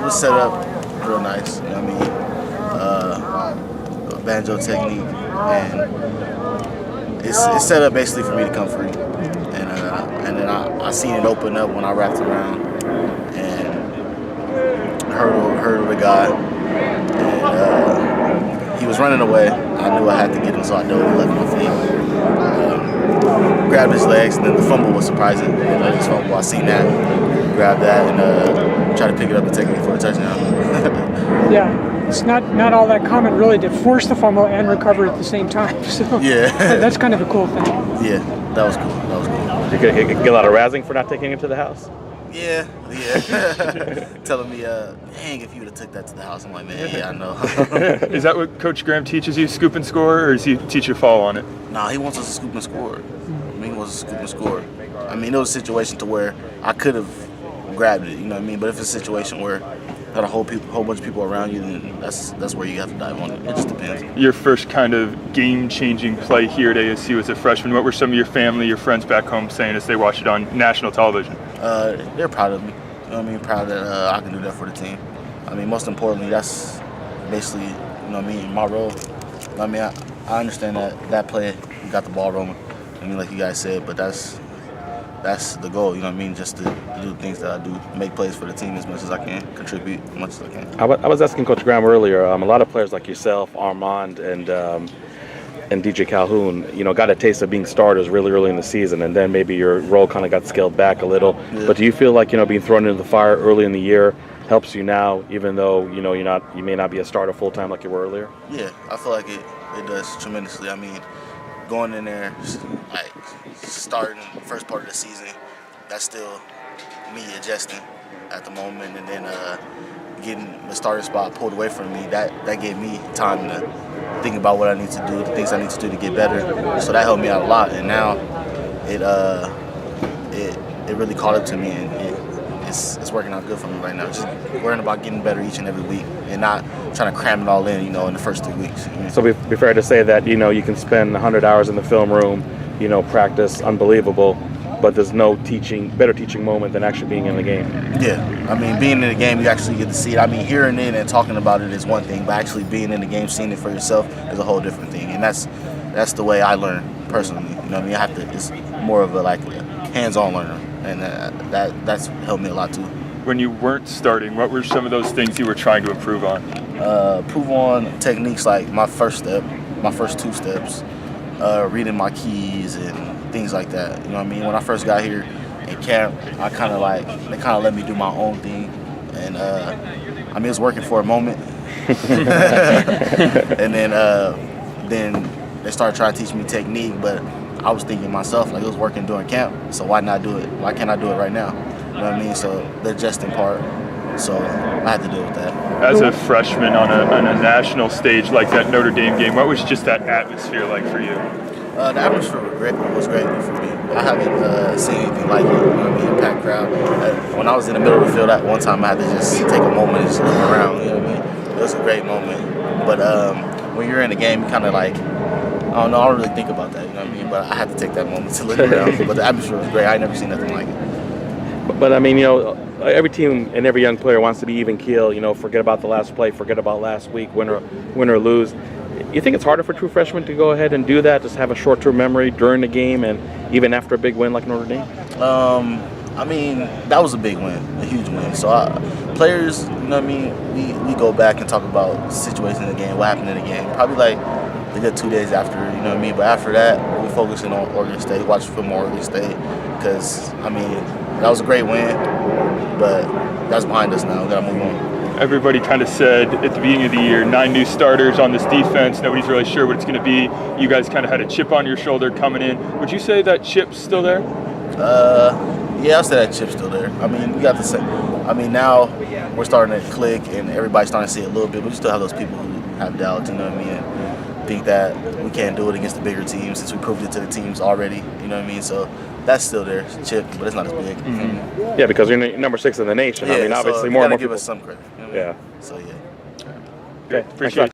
was set up real nice. You know what I mean? Banjo technique, and it's set up basically for me to come free. And then I seen it open up when I wrapped around and hurdled the guy, and he was running away. I knew I had to get him, so I dove and left my feet. Grabbed his legs, and then the fumble was surprising. His fumble, I seen that, grabbed that, and tried to pick it up and take it for a touchdown. Yeah, it's not all that common really to force the fumble and recover at the same time. So yeah, that's kind of a cool thing. Yeah, that was cool. Did you get a lot of razzing for not taking him to the house? Yeah. Telling me, dang, if you would have took that to the house. I'm like, man, yeah, I know. Is that what Coach Graham teaches you, scoop and score, or does he teach you fall on it? Nah, he wants us to scoop and score. He wants us to scoop and score. I mean, it was a situation to where I could have grabbed it, you know what I mean? But if it's a situation where got a whole bunch of people around you, then that's where you have to dive on it. It just depends. Your first kind of game-changing play here at ASU as a freshman, what were some of your family, your friends back home saying as they watched it on national television? They're proud of me. You know what I mean? Proud that I can do that for the team. I mean, most importantly, that's basically, you know what I mean, my role. I mean, I understand that play, we got the ball rolling. I mean, like you guys said, but that's the goal, you know what I mean? Just to do the things that I do, make plays for the team as much as I can, contribute as much as I can. I was asking Coach Graham earlier, a lot of players like yourself, Armand, and DJ Calhoun, got a taste of being starters really early in the season, and then maybe your role kind of got scaled back a little. Yeah. But do you feel like, being thrown into the fire early in the year helps you now, even though, you may not be a starter full-time like you were earlier? Yeah, I feel like it does tremendously. I mean, going in there, like starting the first part of the season, that's still me adjusting at the moment, and then getting the starting spot pulled away from me, that gave me time to think about what I need to do, the things I need to do to get better. So that helped me out a lot, and now it really caught up to me, and it's working out good for me right now. Just worrying about getting better each and every week, and not trying to cram it all in, in the first 3 weeks. So be fair to say that, you can spend 100 hours in the film room, practice unbelievable, but there's no better teaching moment than actually being in the game. Yeah, I mean, being in the game, you actually get to see it. I mean, hearing it and talking about it is one thing, but actually being in the game, seeing it for yourself is a whole different thing. And that's the way I learn personally. You know what I mean? It's more of a hands-on learner, and that's helped me a lot too. When you weren't starting, what were some of those things you were trying to improve on? Improve on techniques like my first 2 steps, reading my keys and things like that. You know what I mean? When I first got here in camp, they kind of let me do my own thing, and I mean, it was working for a moment, and then they started trying to teach me technique, but I was thinking myself, it was working during camp, so why not do it? Why can't I do it right now? You know what I mean? So the adjusting part, so I had to deal with that. As a freshman on a national stage like that Notre Dame game, what was just that atmosphere like for you? The atmosphere was great for me. I haven't seen anything like it. You know what I mean? A packed crowd. When I was in the middle of the field, at one time I had to just take a moment and just look around. You know what I mean? It was a great moment. But when you're in the game, you kind of I don't know. I don't really think about that. You know what I mean? But I had to take that moment to look around. But the atmosphere was great. I never seen nothing like it. But I mean, every team and every young player wants to be even keel. Forget about the last play, forget about last week, win or lose. You think it's harder for true freshmen to go ahead and do that, just have a short-term memory during the game and even after a big win like Notre Dame? I mean, that was a big win, a huge win. So players, you know what I mean, we go back and talk about situations in the game, what happened in the game. Probably a good 2 days after, you know what I mean? But after that, we're focusing on Oregon State, watching film on Oregon State, because, I mean, that was a great win, but that's behind us now. We got to move on. Everybody kind of said at the beginning of the year, 9 new starters on this defense. Nobody's really sure what it's going to be. You guys kind of had a chip on your shoulder coming in. Would you say that chip's still there? Yeah, I'll say that chip's still there. I mean, we got the same. I mean, now we're starting to click and everybody's starting to see it a little bit, but we still have those people who have doubts, you know what I mean? And think that we can't do it against the bigger teams since we proved it to the teams already, you know what I mean? So that's still there, chip, but it's not as big. Mm-hmm. Yeah, because you're number 6 in the nation. Yeah, I mean, obviously so more give people. us some credit. You know what I mean? So yeah. Okay, appreciate it.